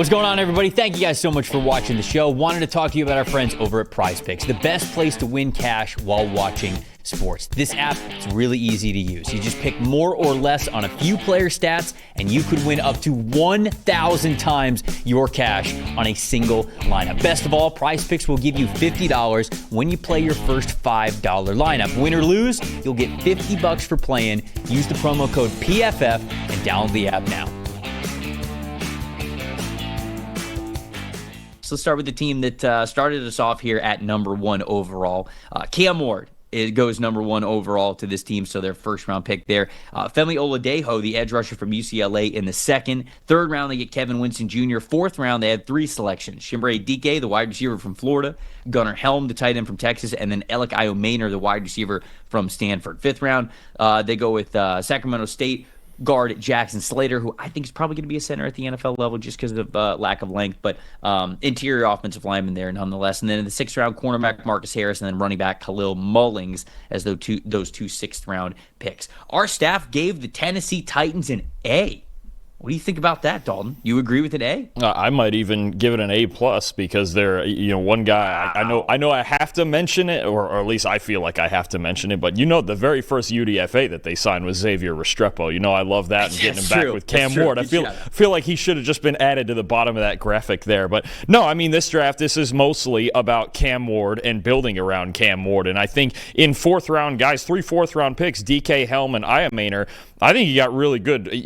What's going on, everybody? Thank you guys so much for watching the show. Wanted to talk to you about our friends over at Prize Picks, the best place to win cash while watching sports. This app is really easy to use. You just pick more or less on a few player stats, and you could win up to 1,000 times your cash on a single lineup. Best of all, Prize Picks will give you $50 when you play your first $5 lineup. Win or lose, you'll get $50 for playing. Use the promo code PFF and download the app now. So let's start with the team that started us off here at number 1 overall. Cam Ward. It goes number 1 overall to this team, so their first-round pick there. Femi Oladejo, the edge rusher from UCLA, in the second. Third round, they get Kevin Winston Jr. Fourth round, they had 3 selections. Chimere Dike, the wide receiver from Florida. Gunnar Helm, the tight end from Texas. And then Alec Iomaner, the wide receiver from Stanford. Fifth round, they go with Sacramento State guard Jackson Slater, who I think is probably going to be a center at the NFL level just because of lack of length, but interior offensive lineman there nonetheless. And then in the 6th round, cornerback Marcus Harris, and then running back Khalil Mullings as those two 6th round picks. Our staff gave the Tennessee Titans an A. What do you think about that, Dalton? You agree with an A? I might even give it an A+ because they're, one guy. I know I have to mention it, or at least I feel like I have to mention it. But the very first UDFA that they signed was Xavier Restrepo. I love that, and getting him back with Cam Ward. I feel like he should have just been added to the bottom of that graphic there. But no, this draft, this is mostly about Cam Ward and building around Cam Ward. And I think in 4th round guys, 3 4th-round picks, DK, Helm, and Iomaner, I think you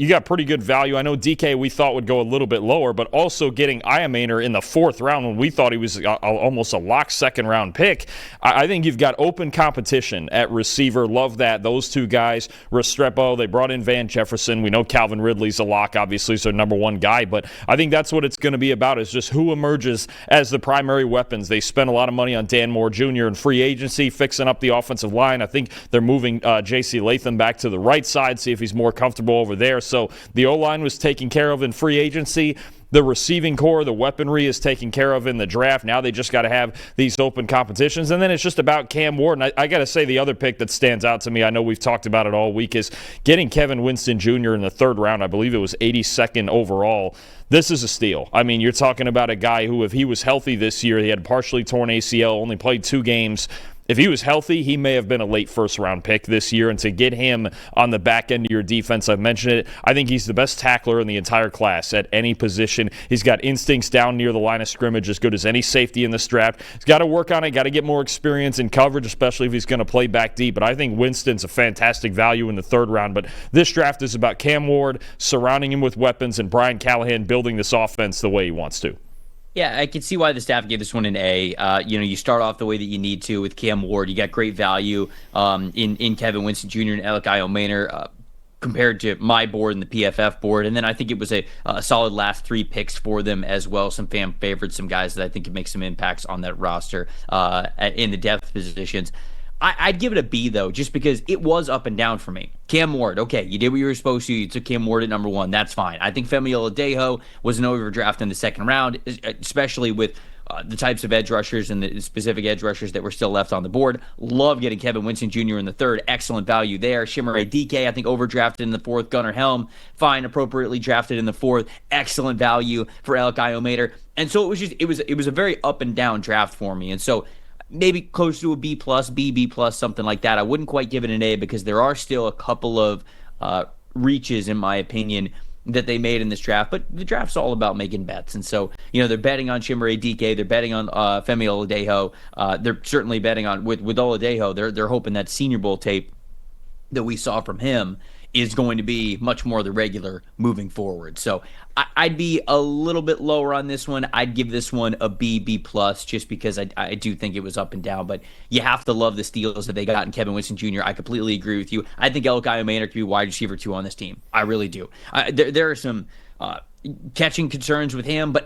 got pretty good value. I know DK we thought would go a little bit lower, but also getting Iomaner in the 4th round when we thought he was almost a lock 2nd round pick. I think you've got open competition at receiver. Love that. Those 2 guys, Restrepo, they brought in Van Jefferson. We know Calvin Ridley's a lock, obviously, so number 1 guy, but I think that's what it's going to be about, is just who emerges as the primary weapons. They spent a lot of money on Dan Moore Jr. in free agency, fixing up the offensive line. I think they're moving J.C. Latham back to the right side, see if he's more comfortable over there. So the O-line was taken care of in free agency. The receiving core, the weaponry is taken care of in the draft. Now they just got to have these open competitions. And then it's just about Cam Ward. And I got to say the other pick that stands out to me, I know we've talked about it all week, is getting Kevin Winston Jr. in the 3rd round. I believe it was 82nd overall. This is a steal. You're talking about a guy who, if he was healthy this year, he had partially torn ACL, only played 2 games. If he was healthy, he may have been a late 1st-round pick this year, and to get him on the back end of your defense, I've mentioned it, I think he's the best tackler in the entire class at any position. He's got instincts down near the line of scrimmage as good as any safety in this draft. He's got to work on it, got to get more experience in coverage, especially if he's going to play back deep, but I think Winston's a fantastic value in the 3rd round. But this draft is about Cam Ward surrounding him with weapons and Brian Callahan building this offense the way he wants to. Yeah, I can see why the staff gave this one an A. You start off the way that you need to with Cam Ward. You got great value in Kevin Winston Jr. and Alec Iomaner compared to my board and the PFF board. And then I think it was a solid last 3 picks for them as well. Some fan favorites, some guys that I think could make some impacts on that roster in the depth positions. I'd give it a B, though, just because it was up and down for me. Cam Ward, okay, you did what you were supposed to. You took Cam Ward at number 1. That's fine. I think Femi Oladejo was an overdraft in the 2nd round, especially with the types of edge rushers and the specific edge rushers that were still left on the board. Love getting Kevin Winston Jr. in the 3rd. Excellent value there. Chimere Dike, I think, overdrafted in the 4th. Gunnar Helm, fine, appropriately drafted in the 4th. Excellent value for Alec Iomaner. And so it was a very up and down draft for me. And so maybe close to a B+, B+, something like that. I wouldn't quite give it an A because there are still a couple of reaches, in my opinion, that they made in this draft. But the draft's all about making bets. And so, they're betting on Chimere Dike. They're betting on Femi Oladejo. They're certainly betting on, with Oladejo, they're hoping that Senior Bowl tape that we saw from him is going to be much more the regular moving forward. So I'd be a little bit lower on this one. I'd give this one a B+, just because I do think it was up and down. But you have to love the steals that they got in Kevin Winston Jr. I completely agree with you. I think Alec Iomaner could be wide receiver 2 on this team. I really do. There are some catching concerns with him, but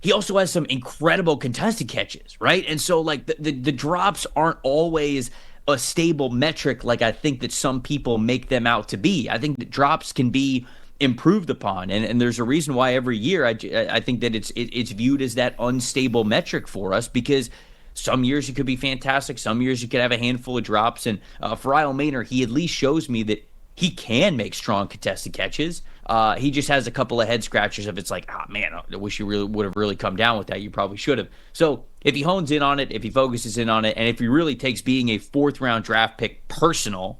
he also has some incredible contested catches, right? And so the drops aren't always a stable metric like I think that some people make them out to be. I think that drops can be improved upon, and there's a reason why every year I think that it's viewed as that unstable metric for us, because some years it could be fantastic, some years you could have a handful of drops, and for Iomaner, he at least shows me that he can make strong contested catches. He just has a couple of head scratchers of it's like, oh man, I wish you really would have really come down with that. You probably should have. So if he hones in on it, if he focuses in on it, and if he really takes being a 4th-round draft pick personal,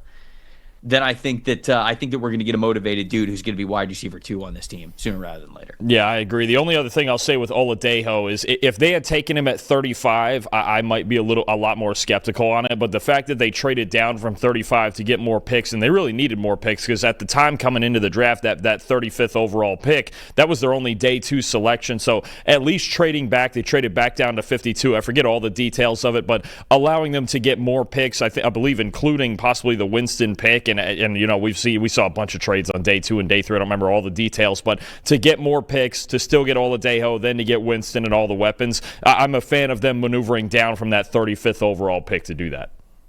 then I think that we're going to get a motivated dude who's going to be wide receiver 2 on this team sooner rather than later. Yeah, I agree. The only other thing I'll say with Oladejo is if they had taken him at 35, I might be a lot more skeptical on it. But the fact that they traded down from 35 to get more picks, and they really needed more picks because at the time coming into the draft, that 35th overall pick, that was their only day 2 selection. So at least trading back, they traded back down to 52. I forget all the details of it, but allowing them to get more picks, I believe, including possibly the Winston pick. And you know, we saw a bunch of trades on day 2 and day 3. I don't remember all the details, but to get more picks, to still get Oladejo, then to get Winston and all the weapons, I'm a fan of them maneuvering down from that 35th overall pick to do that.